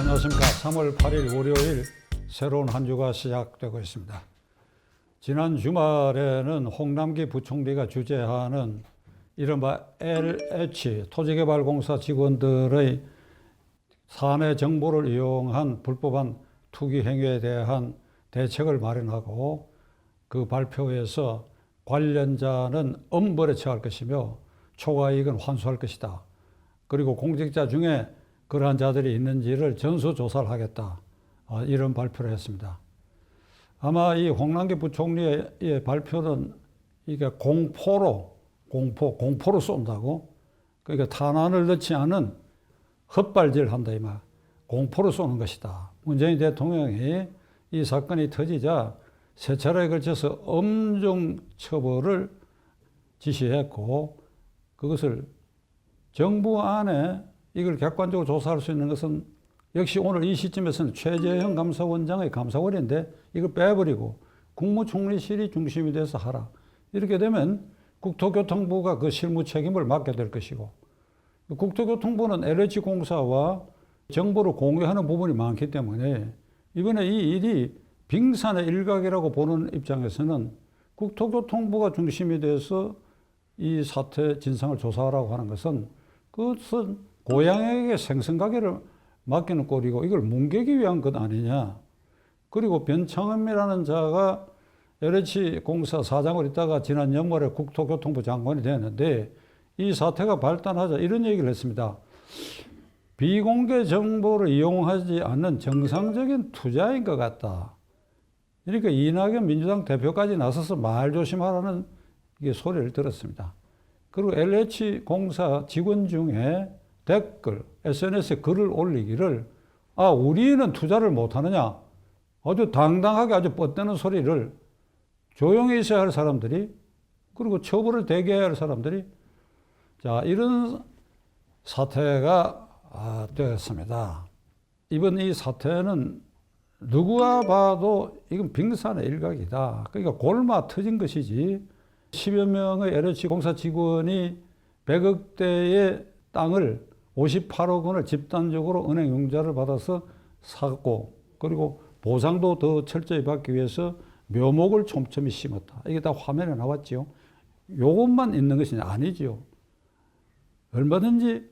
안녕하십니까. 3월 8일 월요일 새로운 한 주가 시작되고 있습니다. 지난 주말에는 홍남기 부총리가 주재하는 이른바 LH 토지개발공사 직원들의 사내 정보를 이용한 불법한 투기 행위에 대한 대책을 마련하고 그 발표에서 관련자는 엄벌에 처할 것이며 초과이익은 환수할 것이다. 그리고 공직자 중에 그러한 자들이 있는지를 전수조사를 하겠다. 이런 발표를 했습니다. 아마 이 홍남기 부총리의 발표는 이게 공포로 쏜다고, 그러니까 탄환을 넣지 않은 헛발질을 한다 이 말. 공포로 쏘는 것이다. 문재인 대통령이 이 사건이 터지자 세 차례에 걸쳐서 엄정 처벌을 지시했고, 그것을 정부 안에 이걸 객관적으로 조사할 수 있는 것은 역시 오늘 이 시점에서는 최재형 감사원장의 감사원인데 이걸 빼버리고 국무총리실이 중심이 돼서 하라. 이렇게 되면 국토교통부가 그 실무 책임을 맡게 될 것이고, 국토교통부는 LH공사와 정보를 공유하는 부분이 많기 때문에 이번에 이 일이 빙산의 일각이라고 보는 입장에서는 국토교통부가 중심이 돼서 이 사태 진상을 조사하라고 하는 것은 그것은 고양이에게 생선가게를 맡기는 꼴이고 이걸 뭉개기 위한 것 아니냐. 그리고 변창흠이라는 자가 LH공사 사장을 있다가 지난 연말에 국토교통부 장관이 됐는데 이 사태가 발단하자 이런 얘기를 했습니다. 비공개 정보를 이용하지 않는 정상적인 투자인 것 같다. 그러니까 이낙연 민주당 대표까지 나서서 말 조심하라는 소리를 들었습니다. 그리고 LH공사 직원 중에 댓글, SNS에 글을 올리기를 우리는 투자를 못하느냐. 아주 당당하게 아주 뻗대는 소리를 조용히 있어야 할 사람들이, 그리고 처벌을 대기해야 할 사람들이, 자, 이런 사태가 되었습니다. 이번 이 사태는 누구가 봐도 이건 빙산의 일각이다. 그러니까 골마 터진 것이지 10여 명의 LH공사 직원이 100억대의 땅을 58억 원을 집단적으로 은행 융자를 받아서 샀고, 그리고 보상도 더 철저히 받기 위해서 묘목을 촘촘히 심었다. 이게 다 화면에 나왔죠. 요것만 있는 것이 아니죠. 얼마든지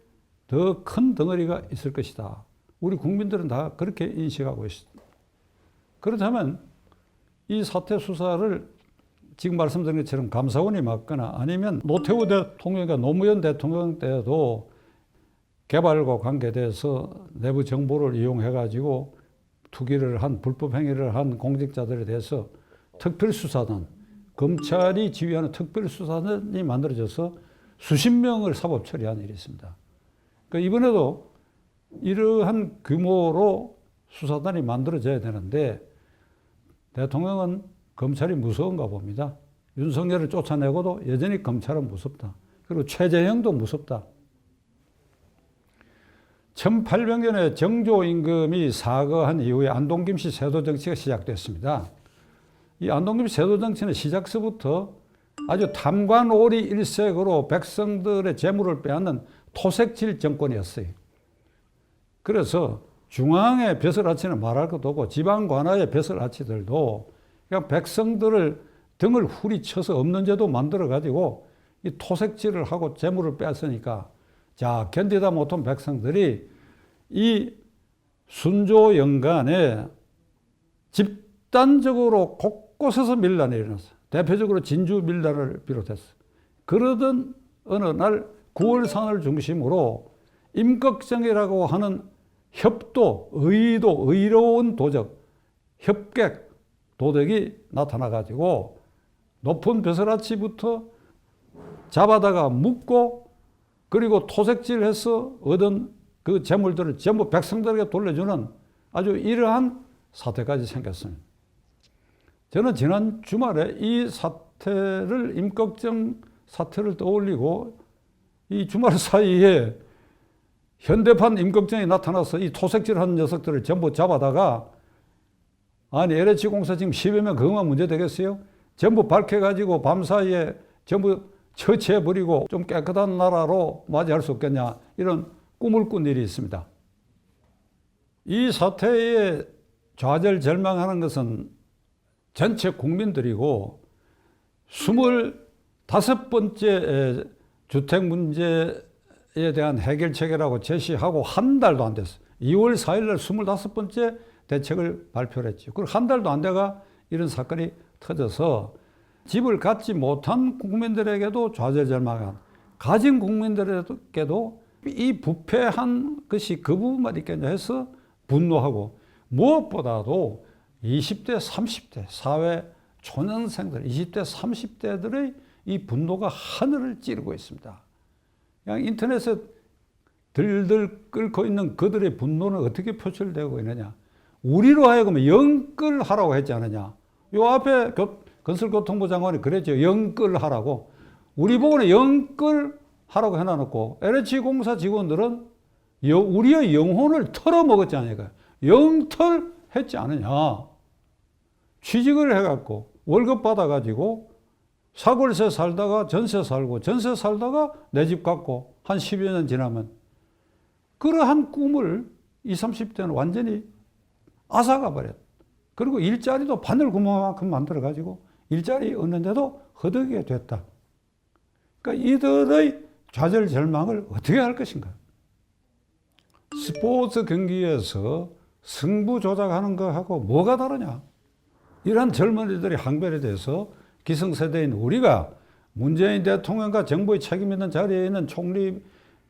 더 큰 덩어리가 있을 것이다. 우리 국민들은 다 그렇게 인식하고 있습니다. 그렇다면 이 사태 수사를 지금 말씀드린 것처럼 감사원이 맡거나 아니면 노태우 대통령과 노무현 대통령 때도 개발과 관계돼서 내부 정보를 이용해가지고 투기를 한 불법 행위를 한 공직자들에 대해서 특별수사단, 검찰이 지휘하는 특별수사단이 만들어져서 수십 명을 사법 처리한 일이 있습니다. 그러니까 이번에도 이러한 규모로 수사단이 만들어져야 되는데 대통령은 검찰이 무서운가 봅니다. 윤석열을 쫓아내고도 여전히 검찰은 무섭다. 그리고 최재형도 무섭다. 1800년에 정조임금이 사거한 이후에 안동김씨 세도정치가 시작됐습니다. 이 안동김씨 세도정치는 시작서부터 아주 탐관오리 일색으로 백성들의 재물을 빼앗는 토색질 정권이었어요. 그래서 중앙의 벼슬아치는 말할 것도 없고 지방 관아의 벼슬아치들도 그냥 백성들을 등을 후리쳐서 없는 제도 만들어가지고 이 토색질을 하고 재물을 빼앗으니까 자, 견디다 못한 백성들이 이 순조 연간에 집단적으로 곳곳에서 밀란이 일어났어요. 대표적으로 진주 밀란을 비롯했어요. 그러던 어느 날 9월산을 중심으로 임꺽정이라고 하는 의로운 도적, 협객 도덕이 나타나가지고 높은 벼슬아치부터 잡아다가 묻고 그리고 토색질해서 얻은 그 재물들을 전부 백성들에게 돌려주는 아주 이러한 사태까지 생겼습니다. 저는 지난 주말에 이 사태를 임꺽정 사태를 떠올리고 이 주말 사이에 현대판 임꺽정이 나타나서 이 토색질하는 녀석들을 전부 잡아다가 아니 LH공사 지금 10여 명 그것만 문제 되겠어요? 전부 밝혀가지고 밤사이에 전부 처치해버리고 좀 깨끗한 나라로 맞이할 수 없겠냐 이런 꿈을 꾼 일이 있습니다. 이 사태에 좌절절망하는 것은 전체 국민들이고 25번째 주택 문제에 대한 해결책이라고 제시하고 한 달도 안 됐어요. 2월 4일 날 25번째 대책을 발표를 했죠. 그리고 한 달도 안 돼가 이런 사건이 터져서 집을 갖지 못한 국민들에게도 좌절절망한, 가진 국민들에게도 이 부패한 것이 그 부분만 있겠냐 해서 분노하고, 무엇보다도 20대, 30대 사회 초년생들, 20대, 30대들의 이 분노가 하늘을 찌르고 있습니다. 그냥 인터넷에 들들 끓고 있는 그들의 분노는 어떻게 표출되고 있느냐. 우리로 하여금 영끌하라고 했지 않느냐. 요 앞에 건설교통부 장관이 그랬죠. 영끌하라고. 우리 보고는 영끌하라고 해놔놓고 LH공사 직원들은 우리의 영혼을 털어먹었지 않을까. 영털했지 않느냐. 취직을 해갖고 월급 받아가지고 사골세 살다가 전세 살고, 전세 살다가 내 집 갖고 한 10여 년 지나면 그러한 꿈을 20, 30대는 완전히 앗아가 버렸다. 그리고 일자리도 바늘구멍만큼 만들어가지고 일자리 얻는데도 허덕이게 됐다. 그러니까 이들의 좌절절망을 어떻게 할 것인가. 스포츠 경기에서 승부 조작하는 거하고 뭐가 다르냐. 이런 젊은이들이 항변에 대해서 기성세대인 우리가 문재인 대통령과 정부의 책임 있는 자리에 있는 총리,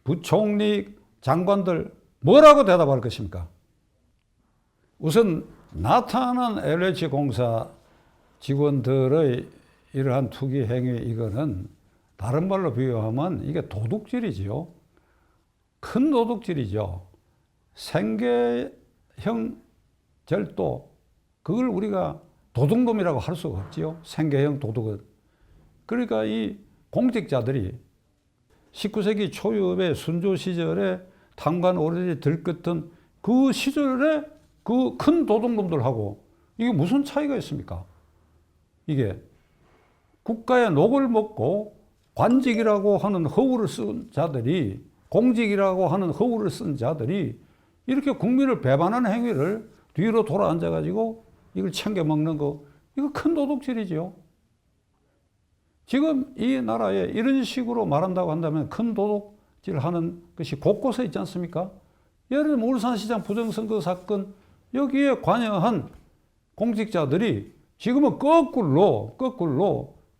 부총리, 장관들 뭐라고 대답할 것입니까? 우선 나타난 LH공사 직원들의 이러한 투기 행위, 이거는 다른 말로 비유하면 이게 도둑질이지요. 큰 도둑질이죠. 생계형 절도, 그걸 우리가 도둑놈이라고 할 수가 없지요. 생계형 도둑은. 그러니까 이 공직자들이 19세기 초유의 순조 시절에 탄관 오래지 들끓던 그 시절에 그 큰 도둑놈들하고 이게 무슨 차이가 있습니까? 이게 국가의 녹을 먹고 관직이라고 하는 허울을 쓴 자들이, 공직이라고 하는 허울을 쓴 자들이 이렇게 국민을 배반하는 행위를 뒤로 돌아 앉아가지고 이걸 챙겨 먹는 거, 이거 큰 도둑질이죠. 지금 이 나라에 이런 식으로 말한다고 한다면 큰 도둑질 하는 것이 곳곳에 있지 않습니까? 예를 들면 울산시장 부정선거 사건, 여기에 관여한 공직자들이 지금은 거꾸로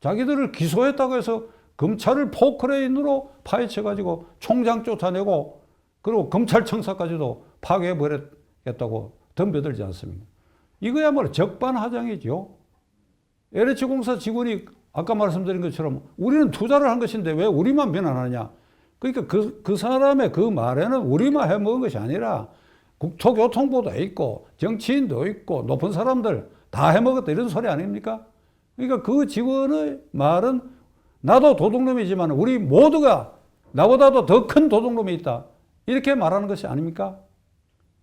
자기들을 기소했다고 해서 검찰을 포크레인으로 파헤쳐가지고 총장 쫓아내고, 그리고 검찰청사까지도 파괴해버렸다고 덤벼들지 않습니까? 이거야말로 적반하장이죠. LH공사 직원이 아까 말씀드린 것처럼 우리는 투자를 한 것인데 왜 우리만 비난하느냐. 그러니까 그 사람의 그 말에는 우리만 해먹은 것이 아니라 국토교통부도 있고 정치인도 있고 높은 사람들 다 해먹었다, 이런 소리 아닙니까? 그러니까 그 직원의 말은 나도 도둑놈이지만 우리 모두가 나보다도 더 큰 도둑놈이 있다, 이렇게 말하는 것이 아닙니까?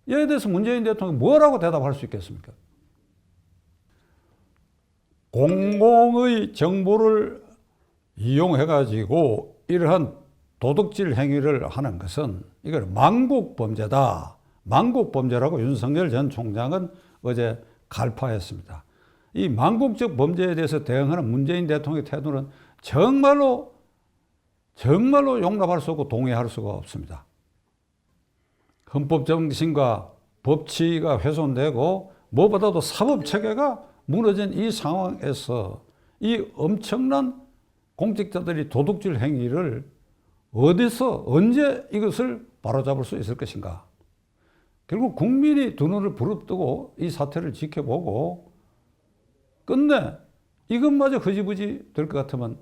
이에 대해서 문재인 대통령이 뭐라고 대답할 수 있겠습니까? 공공의 정보를 이용해가지고 이러한 도둑질 행위를 하는 것은 이걸 망국범죄다. 망국범죄라고 윤석열 전 총장은 어제 갈파했습니다. 이 망국적 범죄에 대해서 대응하는 문재인 대통령의 태도는 정말로 용납할 수 없고 동의할 수가 없습니다. 헌법 정신과 법치가 훼손되고 무엇보다도 사법체계가 무너진 이 상황에서 이 엄청난 공직자들이 도둑질 행위를 어디서 언제 이것을 바로잡을 수 있을 것인가. 결국 국민이 두 눈을 부릅뜨고 이 사태를 지켜보고 끝내 이것마저 흐지부지 될 것 같으면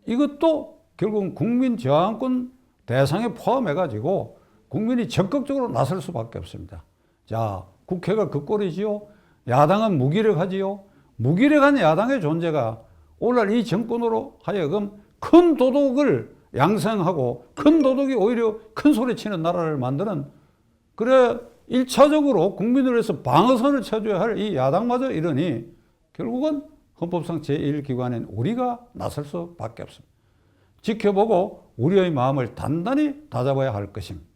이것도 결국은 국민 저항권 대상에 포함해가지고 국민이 적극적으로 나설 수밖에 없습니다. 자, 국회가 그 꼴이지요. 야당은 무기력하지요. 무기력한 야당의 존재가 오늘 이 정권으로 하여금 큰 도둑을 양성하고 큰 도둑이 오히려 큰 소리 치는 나라를 만드는, 그래 1차적으로 국민을 위해서 방어선을 쳐줘야 할 이 야당마저 이러니 결국은 헌법상 제1기관인 우리가 나설 수밖에 없습니다. 지켜보고 우리의 마음을 단단히 다잡아야 할 것입니다.